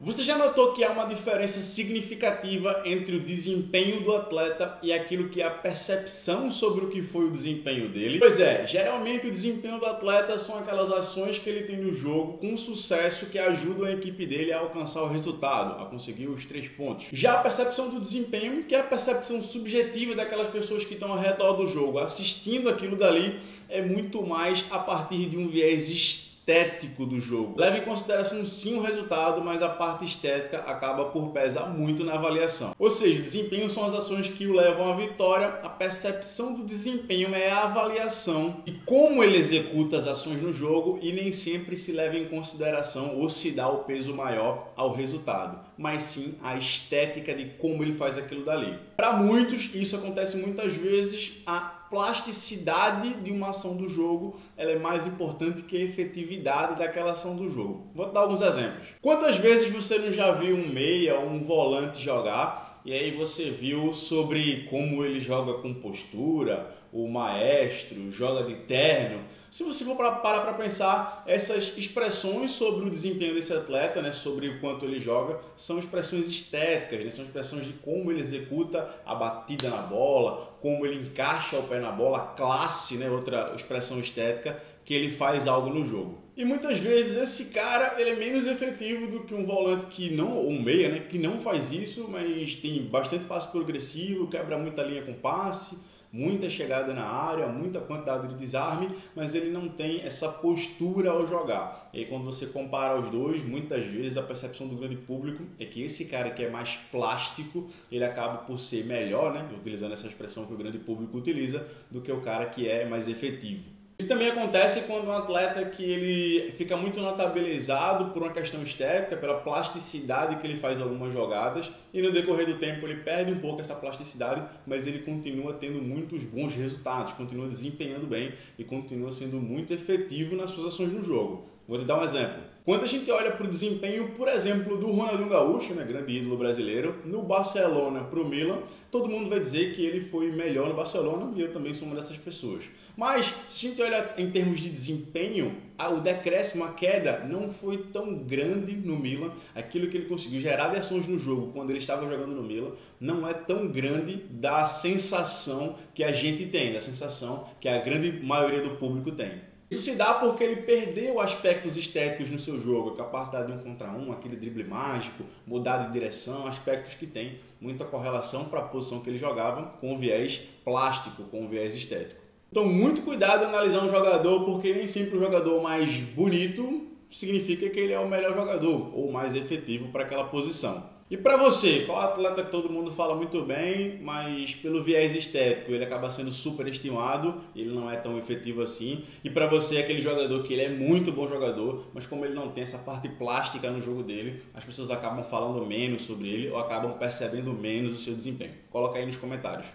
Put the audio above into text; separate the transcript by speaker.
Speaker 1: Você já notou que há uma diferença significativa entre o desempenho do atleta e aquilo que é a percepção sobre o que foi o desempenho dele? Pois é, geralmente o desempenho do atleta são aquelas ações que ele tem no jogo com sucesso que ajudam a equipe dele a alcançar o resultado, a conseguir os 3 pontos. Já a percepção do desempenho, que é a percepção subjetiva daquelas pessoas que estão ao redor do jogo, assistindo aquilo dali, é muito mais a partir de um viés estético do jogo. Leva em consideração sim o resultado, mas a parte estética acaba por pesar muito na avaliação. Ou seja, o desempenho são as ações que o levam à vitória, a percepção do desempenho é a avaliação e como ele executa as ações no jogo, e nem sempre se leva em consideração ou se dá o peso maior ao resultado, mas sim a estética de como ele faz aquilo dali. Para muitos, isso acontece muitas vezes, a plasticidade de uma ação do jogo ela é mais importante que a efetividade daquela ação do jogo. Vou dar alguns exemplos. Quantas vezes você não já viu um meia ou um volante jogar e aí você viu sobre como ele joga com postura, o maestro joga de terno? Se você for parar para pensar, essas expressões sobre o desempenho desse atleta, né, sobre o quanto ele joga, são expressões estéticas, né, são expressões de como ele executa a batida na bola, como ele encaixa o pé na bola, a classe, né, outra expressão estética, que ele faz algo no jogo. E muitas vezes esse cara ele é menos efetivo do que um volante que não, ou um meia, né, que não faz isso, mas tem bastante passe progressivo, quebra muita linha com passe, muita chegada na área, muita quantidade de desarme, mas ele não tem essa postura ao jogar. E aí, quando você compara os dois, muitas vezes a percepção do grande público é que esse cara que é mais plástico, ele acaba por ser melhor, né, utilizando essa expressão que o grande público utiliza, do que o cara que é mais efetivo. Isso também acontece quando um atleta que ele fica muito notabilizado por uma questão estética, pela plasticidade que ele faz algumas jogadas, e no decorrer do tempo ele perde um pouco essa plasticidade, mas ele continua tendo muitos bons resultados, continua desempenhando bem e continua sendo muito efetivo nas suas ações no jogo. Vou te dar um exemplo. Quando a gente olha para o desempenho, por exemplo, do Ronaldinho Gaúcho, né, grande ídolo brasileiro, no Barcelona para o Milan, todo mundo vai dizer que ele foi melhor no Barcelona, e eu também sou uma dessas pessoas. Mas, se a gente olha em termos de desempenho, o decréscimo, a queda, não foi tão grande no Milan. Aquilo que ele conseguiu gerar de ações no jogo quando ele estava jogando no Milan não é tão grande da sensação que a gente tem, da sensação que a grande maioria do público tem. Isso se dá porque ele perdeu aspectos estéticos no seu jogo, a capacidade de 1 contra 1, aquele drible mágico, mudar de direção, aspectos que tem muita correlação para a posição que ele jogava com o viés plástico, com o viés estético. Então, muito cuidado em analisar um jogador, porque nem sempre o jogador mais bonito significa que ele é o melhor jogador ou mais efetivo para aquela posição. E para você, qual atleta que todo mundo fala muito bem, mas pelo viés estético ele acaba sendo superestimado, ele não é tão efetivo assim? E para você, aquele jogador que ele é muito bom jogador, mas como ele não tem essa parte plástica no jogo dele, as pessoas acabam falando menos sobre ele ou acabam percebendo menos o seu desempenho? Coloca aí nos comentários.